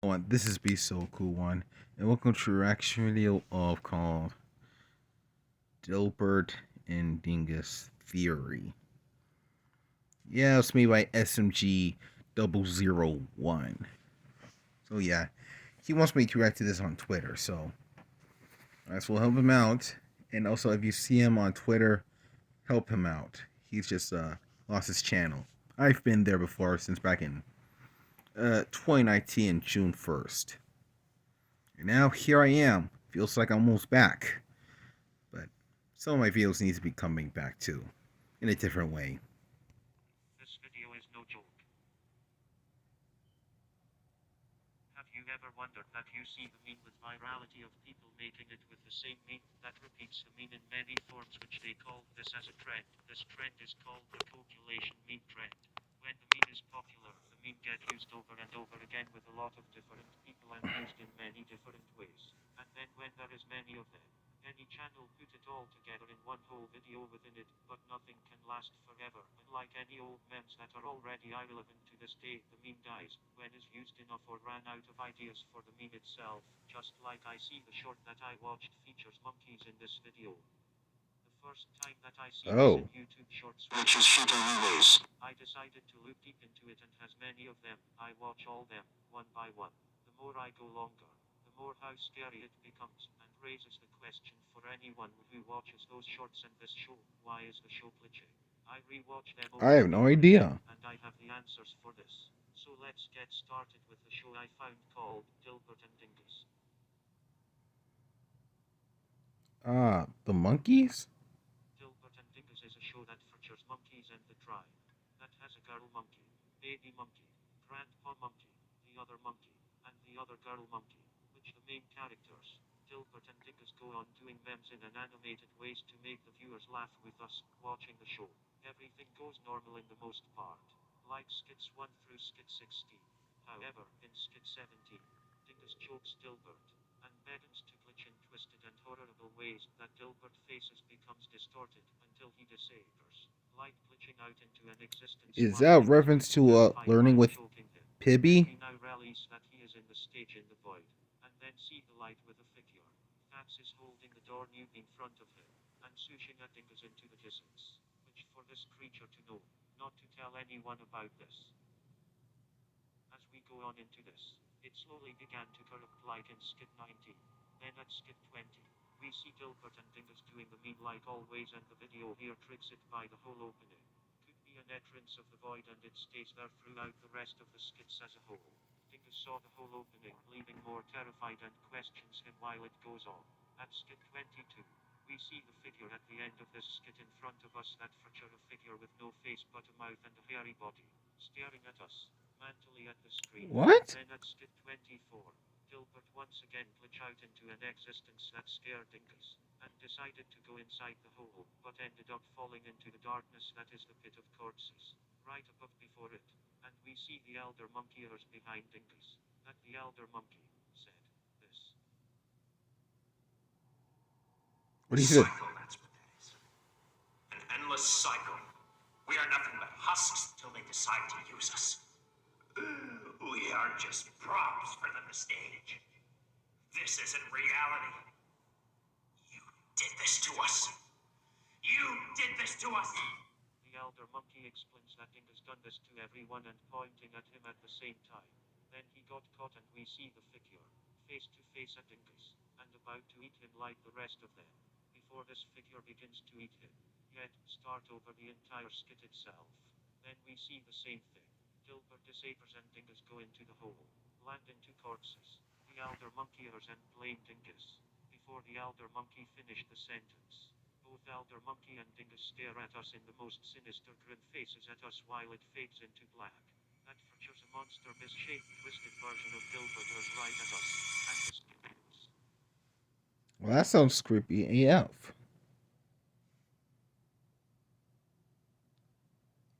This is Beessokoo1, and welcome to a reaction video of called Dilbert and Dingas Theory. Yeah, it's made by SMG 001. So yeah, he wants me to react to this on Twitter, so I will help him out. And also, if you see him on Twitter, help him out. He's just lost his channel. I've been there before since back in 2019, June 1st. And now here I am. Feels like I'm almost back. But some of my videos need to be coming back too, in a different way. This video is no joke. Have you ever wondered that you see the meme with virality of people making it with the same meme that repeats the meme in many forms, which they call this as a trend? This trend is called the population meme trend. When the meme is popular, the meme gets used over and over again with a lot of different people and used in many different ways. And then when there is many of them, any channel put it all together in one whole video within it, but nothing can last forever. Unlike any old memes that are already irrelevant to this day, the meme dies when it's used enough or ran out of ideas for the meme itself. Just like I see the short that I watched features monkeys in this video. The first time that I see this in YouTube Shorts, which is shit anyways, I decided to look deep into it, and has many of them. I watch all them, one by one. The more I go longer, the more how scary it becomes, and raises the question for anyone who watches those shorts and this show: why is the show glitching? I rewatch them over I have and no over again, idea. and I have the answers for this. So let's get started with the show I found called Dilbert and Dingas. The monkeys? Dilbert and Dingas is a show that features monkeys and the tribe. That has a girl monkey, baby monkey, grandpa monkey, the other monkey, and the other girl monkey, which the main characters, Dilbert and Dingas, go on doing memes in an animated ways to make the viewers laugh with us watching the show. Everything goes normal in the most part, like skits 1 through skit 16. However, in skit 17, Dingas chokes Dilbert and begins to glitch in twisted and horrible ways that Dilbert faces becomes distorted until he disappears, like glitching out into an existence Is while that a Dingas reference people to can't find learning while with choking him. Then Pibby? we now realize that he is in the stage in the void, and then see the light with a figure. Fats is holding the door new in front of him, and sushing at Dingas into the distance, which for this creature to know, not to tell anyone about this. As we go on into this, it slowly began to corrupt like in skit 19. Then at skit 20, we see Dilbert and Dingas doing the meme like always, and the video here tricks it by the whole opening. Could be an entrance of the void, and it stays there throughout the rest of the skits as a whole. Dingas saw the whole opening, leaving more terrified, and questions him while it goes on. At skit 22, we see the figure at the end of this skit in front of us, that feature a figure with no face but a mouth and a hairy body, staring at us mentally at the screen. What? Then at skit 24, Dilbert once again glitched out into an existence that scared Dingas, and decided to go inside the hole, but ended up falling into the darkness that is the pit of corpses, right above before it, and we see the elder monkey ears behind Dingas. That the elder monkey said this. What do you say? Cycle, that's what that is. An endless cycle. We are nothing but husks till they decide to use us. We are just props for them to stage. This isn't reality. You did this to us. You did this to us. The elder monkey explains that Dingas done this to everyone, and pointing at him at the same time. Then he got caught, and we see the figure, face to face at Dingas, and about to eat him like the rest of them. Before this figure begins to eat him, yet start over the entire skit itself. Then we see the same thing. Dilbert disappears and Dingas go into the hole, land into corpses. The elder monkey ears and blame Dingas. Before the elder monkey finished the sentence, both elder monkey and Dingas stare at us in the most sinister grin faces at us while it fades into black. That features a monster misshaped twisted version of Dilbert ears right at us, and the skit ends. Well, that sounds creepy AF.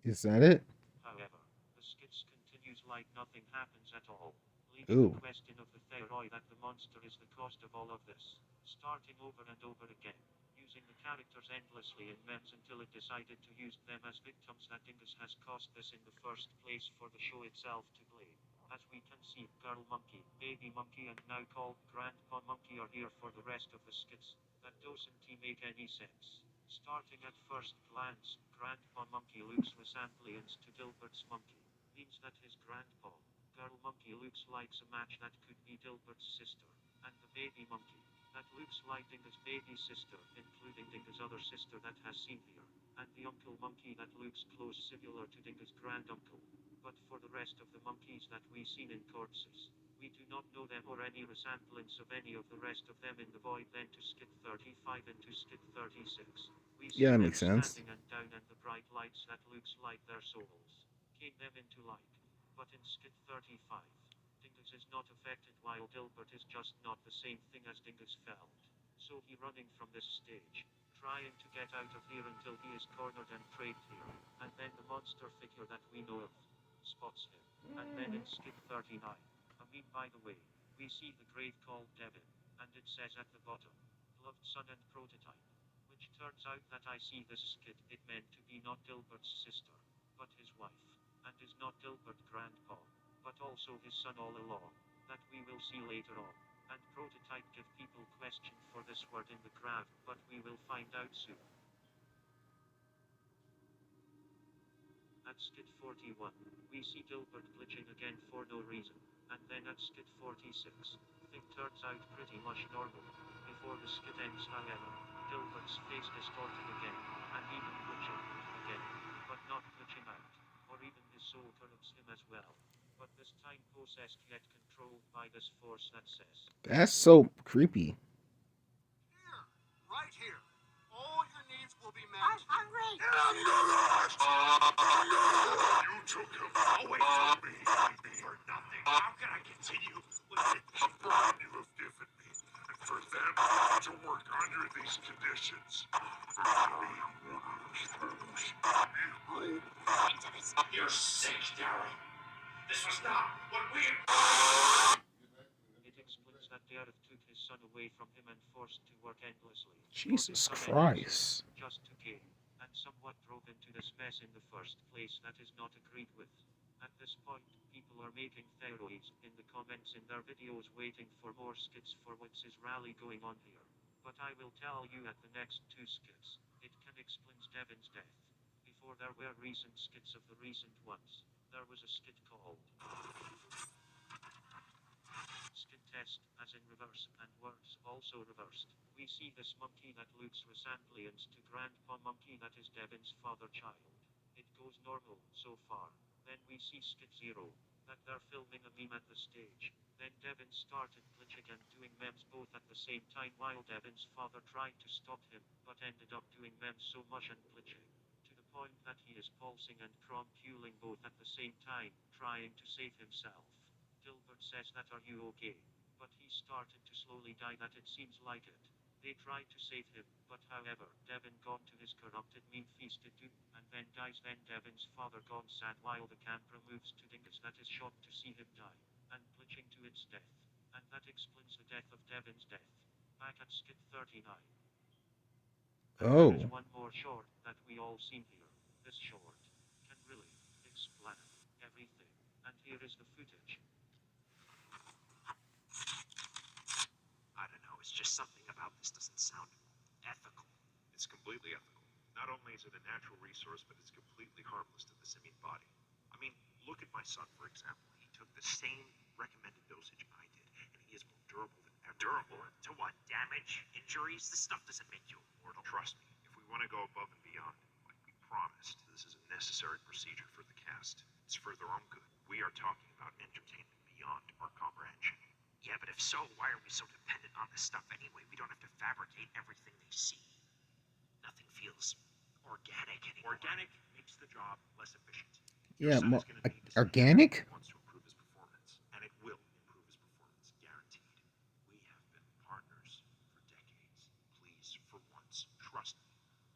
Is that it? However, the skits continues like nothing happens at all, leaving Ooh. the question of the Theroy that the monster is the cost of all of this, starting over and over again, using the characters endlessly in memes until it decided to use them as victims. That Dingas has caused this in the first place for the show itself to blame. As we can see, girl monkey, baby monkey and now called grandpa monkey are here for the rest of the skits. That doesn't make any sense. Starting at first glance, grandpa monkey looks resemblance to Dilbert's monkey. Means that his grandpa, girl monkey looks like a match that could be Dilbert's sister. And the baby monkey, that looks like Dingas' baby sister, including Dingas' other sister that has seen here. And the uncle monkey that looks close similar to Dingas' granduncle. But for the rest of the monkeys that we seen in corpses, we do not know them or any resemblance of any of the rest of them in the void. Then to skit 35 and to skit 36, we see Yeah, that them makes sense. standing and down and the bright lights that looks like their souls came them into light. But in skit 35, Dingas is not affected while Dilbert is just not the same thing as Dingas felt. So he running from this stage, trying to get out of here until he is cornered and trapped here. And then the monster figure that we know of spots him. And then in skit 39, by the way, we see the grave called Devin, and it says at the bottom, loved son and prototype. Which turns out that I see this skit, it meant to be not Dilbert's sister, but his wife, and is not Dilbert grandpa, but also his son all along, that we will see later on. And prototype give people question for this word in the graph, but we will find out soon. At skit 41, we see Dilbert glitching again for no reason, and then at skit 46, thing turns out pretty much normal. Before the skit ends however, Dilbert's face distorted again, and even glitching again, but not glitching out, or even his soul corrupts him as well. But this time possessed yet controlled by this force that says, That's so creepy. Here, right here. All your needs will be met. I'm hungry. You took him away from me for nothing. How can I continue with the burden you have given me? And for them to work under these conditions. You're sick, Theroy. This was not what we... It explains that the Earth took his son away from him and forced to work endlessly. Jesus For some Christ. reason, just to gain, and somewhat drove into this mess in the first place that is not agreed with. At this point, people are making Theroids in the comments in their videos waiting for more skits for what's his rally going on here. But I will tell you at the next two skits, it can explain Devin's death. Before there were recent skits of the recent ones, there was a skit called Skit Test, as in reverse, and words also reversed. We see this monkey that looks resemblance to Grandpa Monkey that is Devin's father child. It goes normal so far. Then we see skit 0, that they're filming a meme at the stage. Then Devin started glitching and doing memes both at the same time while Devin's father tried to stop him, but ended up doing memes so much and glitching, to the point that he is pulsing and crawling both at the same time, trying to save himself. Dilbert says that are you okay? But he started to slowly die that it seems like it. They tried to save him, but however, Devin gone to his corrupted meme feasted doom, and then dies. Then Devin's father gone sad while the camera moves to Dingas that is shocked to see him die, and glitching to its death. And that explains the death of Devin's death. Back at skit 39. Oh. There is one more short that we all seen here. This short can really explain everything. And here is the footage. I don't know, it's just something about this doesn't sound ethical. It's completely ethical. Not only is it a natural resource, but it's completely harmless to the simian body. I mean, look at my son, for example. He took the same recommended dosage I did, and he is more durable than ever. Durable? To what? Damage? Injuries? This stuff doesn't make you immortal. Trust me, if we want to go above and beyond, like we promised, this is a necessary procedure for the cast. It's for their own good. We are talking about entertainment beyond our comprehension. Yeah, but if so, why are we so dependent on this stuff anyway? We don't have to fabricate everything they see. Nothing feels organic anymore. Organic makes the job less efficient. Yeah, Your son is gonna need to see organic? if he wants to improve his performance, and it will improve his performance, guaranteed. We have been partners for decades. Please, for once, trust me.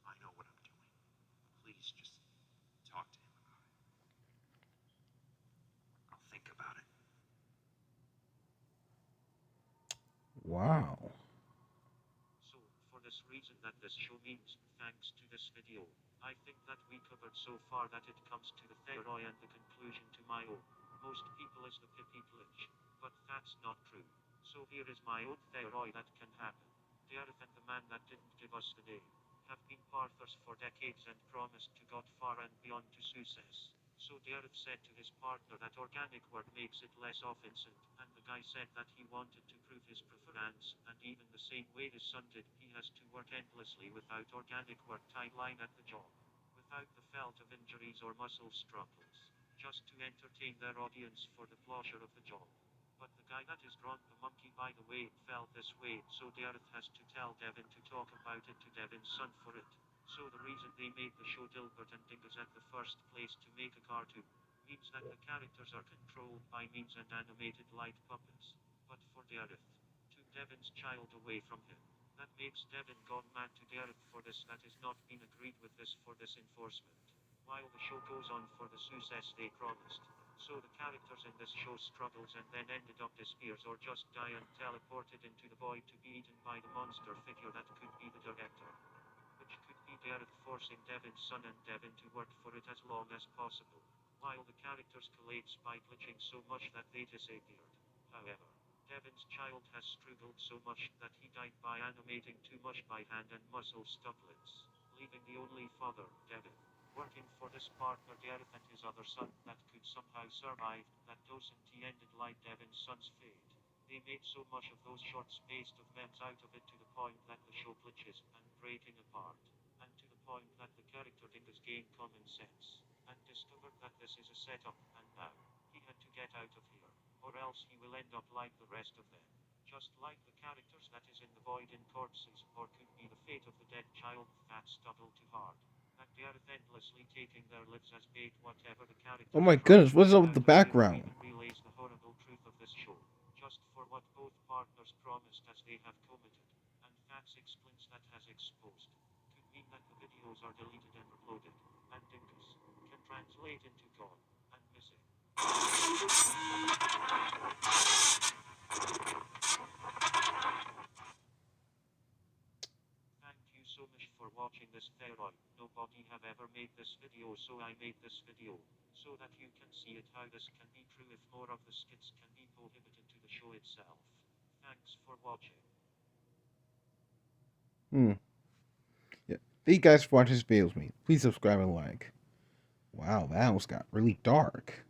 I know what I'm doing. Please just talk to him about it. I'll think about it. Wow. So, for this reason that this show means, thanks to this video, I think that we covered so far that it comes to the Theroy and the conclusion to my own most people is the pippy glitch. But that's not true. So here is my own Theroy that can happen. Gareth and the man that didn't give us the name have been partners for decades and promised to go far and beyond to success. So Gareth said to his partner that organic work makes it less offensive, and the guy said that he wanted to prove his preference, and even the same way his son did, he has to work endlessly without organic work timeline at the job, without the felt of injuries or muscle struggles, just to entertain their audience for the pleasure of the job. But the guy that is drawn the monkey by the way felt this way, so Gareth has to tell Devin to talk about it to Devin's son for it. So the reason they made the show Dilbert and Dingas at the first place to make a cartoon means that the characters are controlled by memes and animated light puppets. But for Gareth, took Devin's child away from him. That makes Devin gone mad to Gareth for this that is not been agreed with this for this enforcement. While the show goes on for the success they promised. So the characters in this show struggles and then ended up disappears or just die and teleported into the void to be eaten by the monster figure that could be the director. Which could be Gareth forcing Devin's son and Devin to work for it as long as possible. While the characters collapse by glitching so much that they disappeared. However, Devin's child has struggled so much that he died by animating too much by hand and muscle stubblets, leaving the only father, Devin, working for this partner Gareth and his other son that could somehow survive, that doesn't he ended like Devin's son's fate. They made so much of those short spaced of memes out of it to the point that the show glitches and breaking apart, and to the point that the character Dingas gained common sense, and discovered that this is a setup, and now, he had to get out of here, or else he will end up like the rest of them. Just like the characters that is in the void in corpses, or could be the fate of the dead child that stubble too hard. That Gareth endlessly taking their lives as bait whatever the character Oh my goodness, what's up with the background? relays the horrible truth of this show, just for what both partners promised as they have committed, and facts explains that has exposed, could mean that the videos are deleted and uploaded, and Dingus can translate into gone, and missing. Thank you so much for watching this Theroy. Nobody have ever made this video, so I made this video, so that you can see it how this can be true if more of the skits can be prohibited to the show itself. Thanks for watching. Yeah. Thank you guys for watching this video with me. Please subscribe and like. Wow, that almost got really dark.